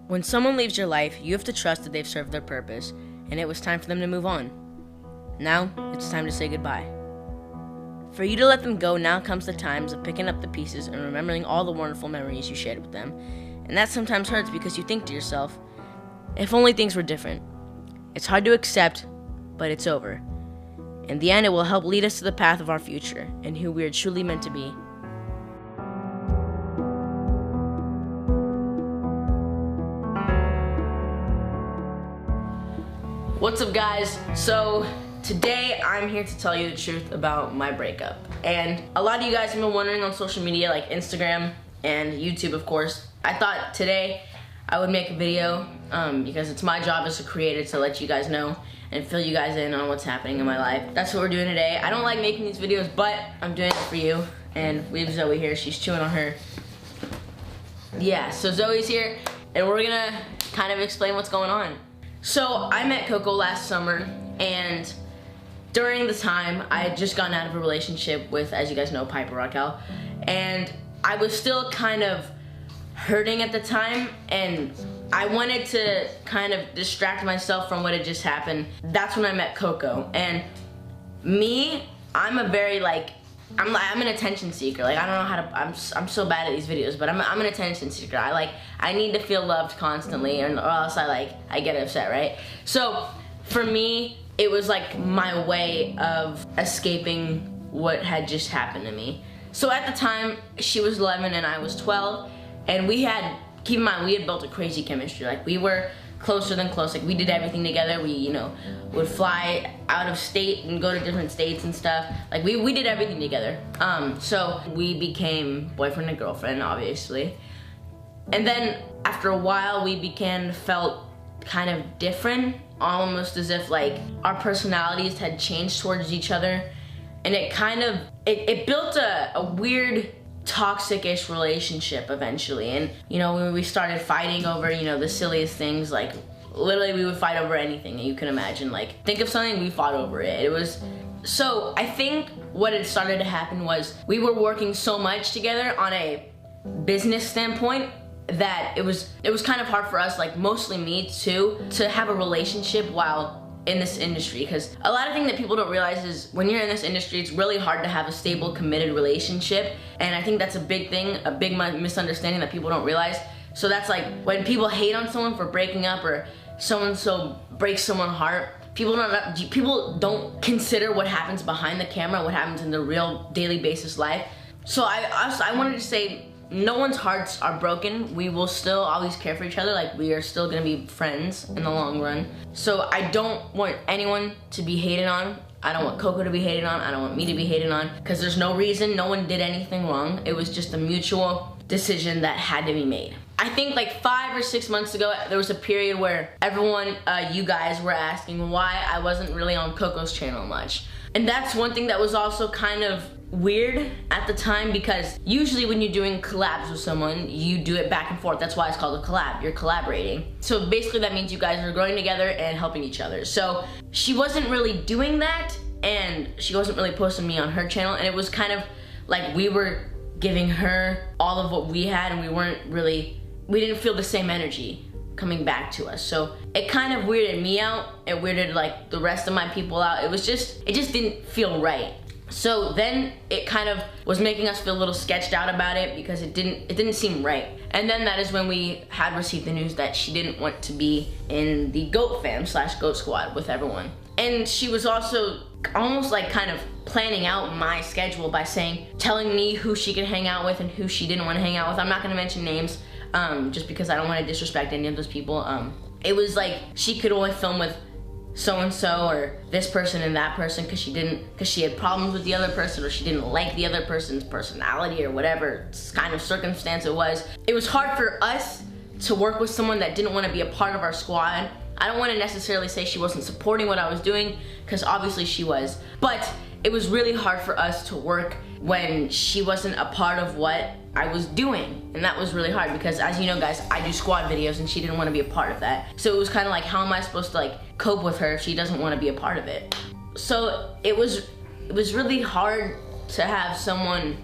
When someone leaves your life, you have to trust that they've served their purpose, and it was time for them to move on. Now, it's time to say goodbye. For you to let them go, now comes the times of picking up the pieces and remembering all the wonderful memories you shared with them. And that sometimes hurts because you think to yourself, if only things were different. It's hard to accept, but it's over. In the end, it will help lead us to the path of our future and who we are truly meant to be. What's up, guys? So today I'm here to tell you the truth about my breakup. And a lot of you guys have been wondering on social media like Instagram and YouTube, of course. I thought today I would make a video because it's my job as a creator to let you guys know and fill you guys in on what's happening in my life. That's what we're doing today. I don't like making these videos, but I'm doing it for you. And we have Zoe here. She's chewing on her. Yeah, so Zoe's here and we're gonna kind of explain what's going on. So I met Coco last summer, and during the time I had just gotten out of a relationship with, as you guys know, Piper Raquel, and I was still kind of hurting at the time, and I wanted to kind of distract myself from what had just happened. That's when I met Coco. And me, I'm a very I'm an attention seeker. Like, I don't know how to, I'm so bad at these videos, but I'm an attention seeker. I need to feel loved constantly, or else I get upset, right? So for me, it was like my way of escaping what had just happened to me. So at the time, she was 11 and I was 12, and keep in mind, we had built a crazy chemistry. Like, we were closer than close. Like, we did everything together. We, would fly out of state and go to different states and stuff. Like, we did everything together. So we became boyfriend and girlfriend, obviously. And then after a while, felt kind of different, almost as if like our personalities had changed towards each other. And it kind of, it built a weird, toxic-ish relationship eventually. And when we started fighting over the silliest things, like literally we would fight over anything that you can imagine. Like, think of something, we fought over it. So I think what had started to happen was we were working so much together on a business standpoint that it was kind of hard for us, like mostly me too, to have a relationship while in this industry. Because a lot of things that people don't realize is when you're in this industry, it's really hard to have a stable, committed relationship. And I think that's a big thing, a big misunderstanding that people don't realize. So that's like when people hate on someone for breaking up, or so breaks someone's heart, people don't consider what happens behind the camera, what happens in the real daily basis life. So I wanted to say, no one's hearts are broken. We will still always care for each other. Like, we are still gonna be friends in the long run. So I don't want anyone to be hated on. I don't want Coco to be hated on. I don't want me to be hated on, because there's no reason. No one did anything wrong. It was just a mutual decision that had to be made. I think like 5 or 6 months ago, there was a period where everyone, you guys were asking why I wasn't really on Coco's channel much. And that's one thing that was also kind of weird at the time, because usually when you're doing collabs with someone, you do it back and forth. That's why it's called a collab. You're collaborating. So basically that means you guys are growing together and helping each other. So she wasn't really doing that, and she wasn't really posting me on her channel, and it was kind of like we were giving her all of what we had, and we didn't feel the same energy coming back to us. So it kind of weirded me out. It weirded like the rest of my people out. It just didn't feel right. So then it kind of was making us feel a little sketched out about it, because it didn't seem right. And then that is when we had received the news that she didn't want to be in the GOAT fam / GOAT squad with everyone. And she was also almost like kind of planning out my schedule by telling me who she could hang out with and who she didn't want to hang out with. I'm not gonna mention names, just because I don't want to disrespect any of those people. It was like she could only film with so-and-so or this person and that person because she had problems with the other person, or she didn't like the other person's personality, or whatever kind of circumstance it was. It was hard for us to work with someone that didn't want to be a part of our squad. I don't want to necessarily say she wasn't supporting what I was doing, because obviously she was, but it was really hard for us to work when she wasn't a part of what I was doing. And that was really hard, because as you know, guys, I do squad videos and she didn't want to be a part of that. So it was kind of like, how am I supposed to cope with her if she doesn't want to be a part of it? So it was really hard to have someone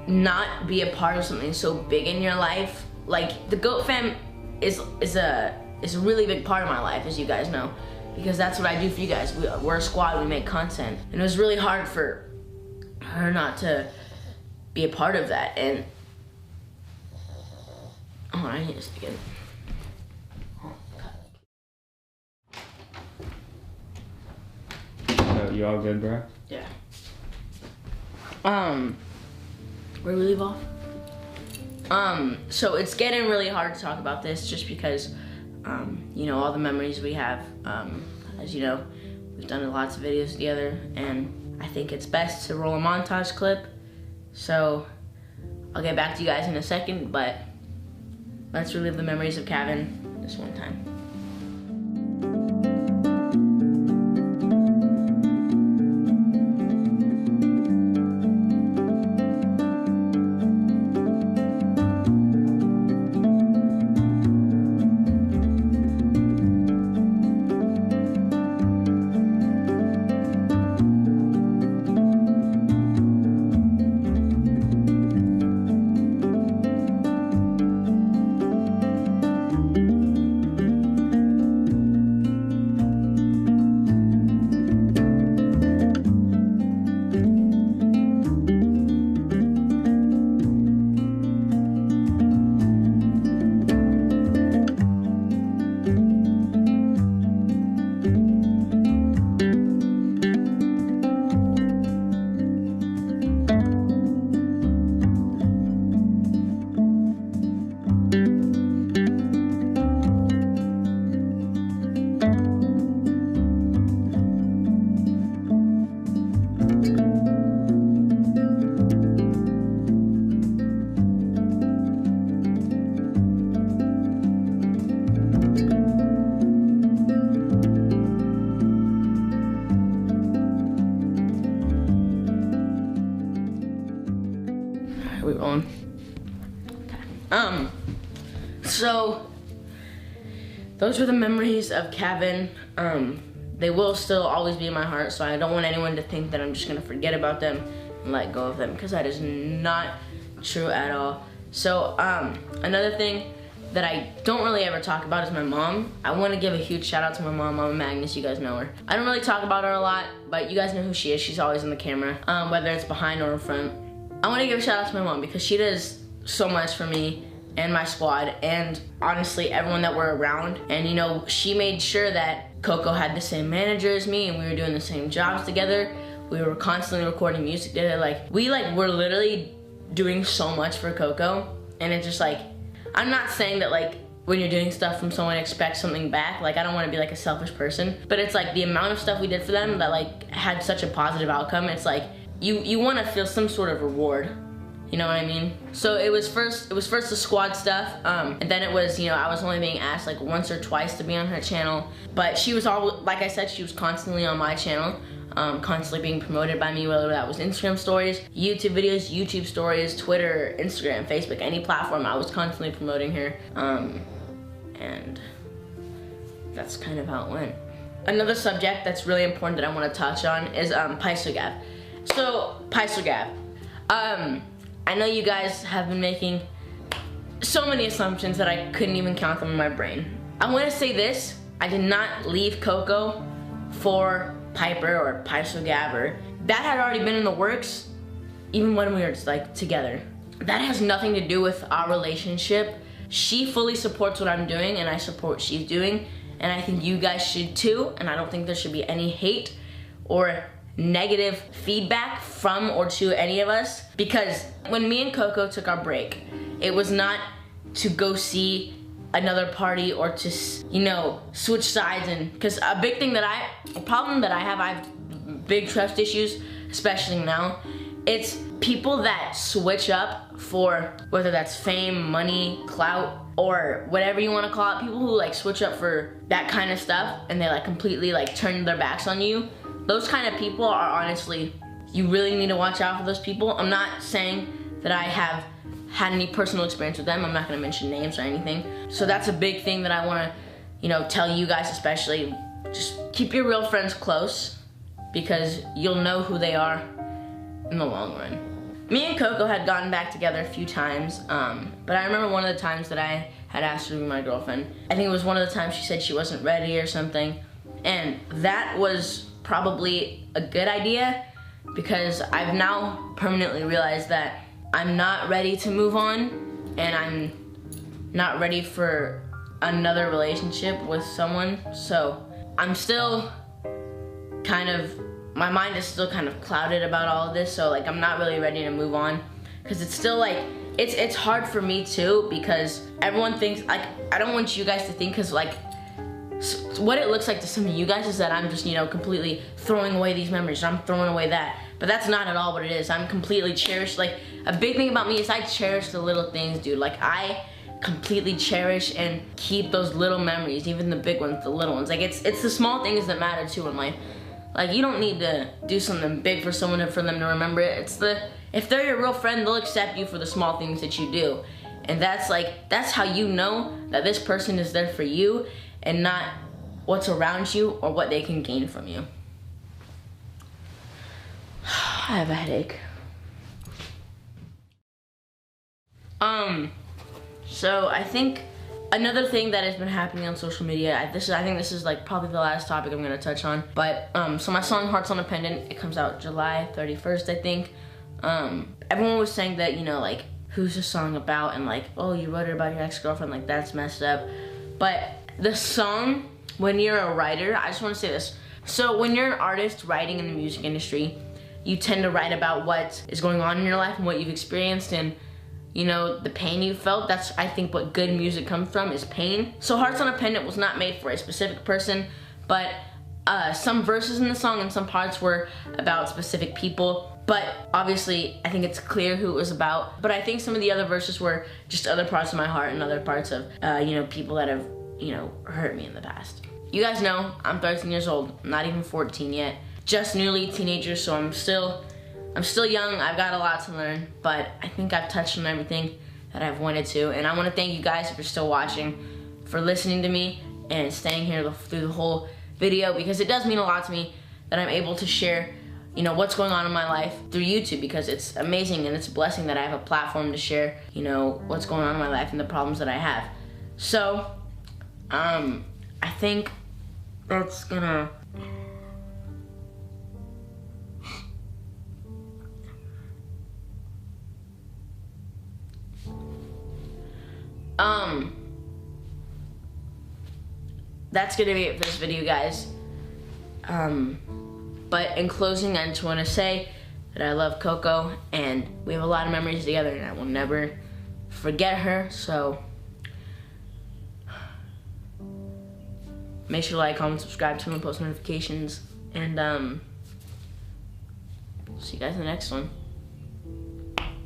not be a part of something so big in your life like the GOAT fam is a really big part of my life, as you guys know, because that's what I do for you guys. We're a squad, we make content, and it was really hard for her not to be a part of that. And oh, I need to speak it. So you all good, bro? Yeah. Where do we leave off? So it's getting really hard to talk about this just because, you know, all the memories we have. As you know, we've done lots of videos together, and I think it's best to roll a montage clip. So I'll get back to you guys in a second, but let's relive the memories of Gavin this one time. We rolling? Okay. So those were the memories of Gavin. They will still always be in my heart, so I don't want anyone to think that I'm just gonna forget about them and let go of them, because that is not true at all. So another thing that I don't really ever talk about is my mom. I want to give a huge shout out to my mom, Mama Magnus. You guys know her. I don't really talk about her a lot, but you guys know who she is. She's always in the camera, whether it's behind or in front. I want to give a shout out to my mom because she does so much for me and my squad, and honestly everyone that we're around. And you know, she made sure that Coco had the same manager as me, and we were doing the same jobs together. We were constantly recording music together. We're literally doing so much for Coco, and it's just like, I'm not saying that like when you're doing stuff from someone, expect something back. Like, I don't want to be like a selfish person, but it's like the amount of stuff we did for them that like had such a positive outcome. It's like you want to feel some sort of reward. You know what I mean? So it was first the squad stuff, and then it was, you know, I was only being asked like once or twice to be on her channel, but she was all, like I said, she was constantly on my channel, constantly being promoted by me, whether that was Instagram stories, YouTube videos, YouTube stories, Twitter, Instagram, Facebook, any platform. I was constantly promoting her, and that's kind of how it went. Another subject that's really important that I want to touch on is Gav. So Gav, I know you guys have been making so many assumptions that I couldn't even count them in my brain. I want to say this: I did not leave Coco for Piper or Gav. That had already been in the works even when we were like together. That has nothing to do with our relationship. She fully supports what I'm doing, and I support what she's doing, and I think you guys should too. And I don't think there should be any hate or negative feedback from or to any of us, because when me and Coco took our break, it was not to go see another party or to, you know, switch sides. And because a problem that I have big trust issues, especially now. It's people that switch up for, whether that's fame, money, clout, or whatever you want to call it, people who like switch up for that kind of stuff and they like completely like turn their backs on you. Those kind of people are honestly, you really need to watch out for those people. I'm not saying that I have had any personal experience with them. I'm not gonna mention names or anything. So that's a big thing that I wanna, you know, tell you guys especially. Just keep your real friends close, because you'll know who they are in the long run. Me and Coco had gotten back together a few times, but I remember one of the times that I had asked her to be my girlfriend. I think it was one of the times she said she wasn't ready or something, and that was probably a good idea because I've now permanently realized that I'm not ready to move on, and I'm not ready for another relationship with someone. So I'm still kind of, my mind is still kind of clouded about all of this, so like I'm not really ready to move on because it's still like, it's hard for me too because everyone thinks, like, I don't want you guys to think, because like what it looks like to some of you guys is that I'm just, you know, completely throwing away these memories, or I'm throwing away that, but that's not at all what it is. I'm completely cherished. Like, a big thing about me is I cherish the little things, dude. Like, I completely cherish and keep those little memories, even the big ones, the little ones. Like, it's the small things that matter too in life. Like, you don't need to do something big for someone for them to remember it. It's if they're your real friend, they'll accept you for the small things that you do. And that's how you know that this person is there for you and not what's around you or what they can gain from you. I have a headache. So I think another thing that has been happening on social media, I think this is like probably the last topic I'm gonna touch on, but so my song Hearts on a Pendant, it comes out July 31st, I think. Everyone was saying that, you know, like, who's the song about, and like, oh, you wrote it about your ex-girlfriend, like, that's messed up. But the song, when you're a writer, I just want to say this. So when you're an artist writing in the music industry, you tend to write about what is going on in your life and what you've experienced and, you know, the pain you felt. That's, I think, what good music comes from, is pain. So Hearts on a Pendant was not made for a specific person, but some verses in the song and some parts were about specific people. But obviously, I think it's clear who it was about. But I think some of the other verses were just other parts of my heart and other parts of, you know, people that have, you know, hurt me in the past. You guys know, I'm 13 years old, not even 14 yet. Just newly teenager, so I'm still young, I've got a lot to learn, but I think I've touched on everything that I've wanted to, and I want to thank you guys, if you're still watching, for listening to me and staying here through the whole video, because it does mean a lot to me that I'm able to share, you know, what's going on in my life through YouTube, because it's amazing and it's a blessing that I have a platform to share, you know, what's going on in my life and the problems that I have. So, I think that's gonna... That's gonna be it for this video, guys. But in closing, I just want to say that I love Coco, and we have a lot of memories together, and I will never forget her. So make sure to like, comment, subscribe, turn on post notifications, and see you guys in the next one.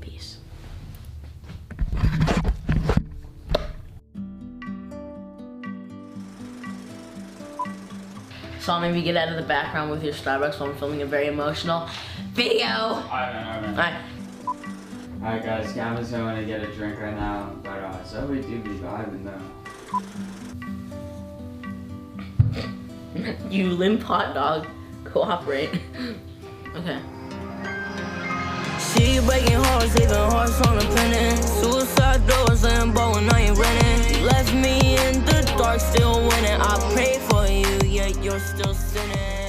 Peace. So I'll maybe get out of the background with your Starbucks while I'm filming a very emotional video. Alright. Alright guys, Gavin's going to get a drink right now, but Zoe do be vibing though. You limp hot dog. Cooperate. Okay. See you breaking hearts, leaving hearts on a pendant. Suicide doors, limbo, and I ain't renting. You left me in the dark, still winning. I pray for you, yet you're still sinning.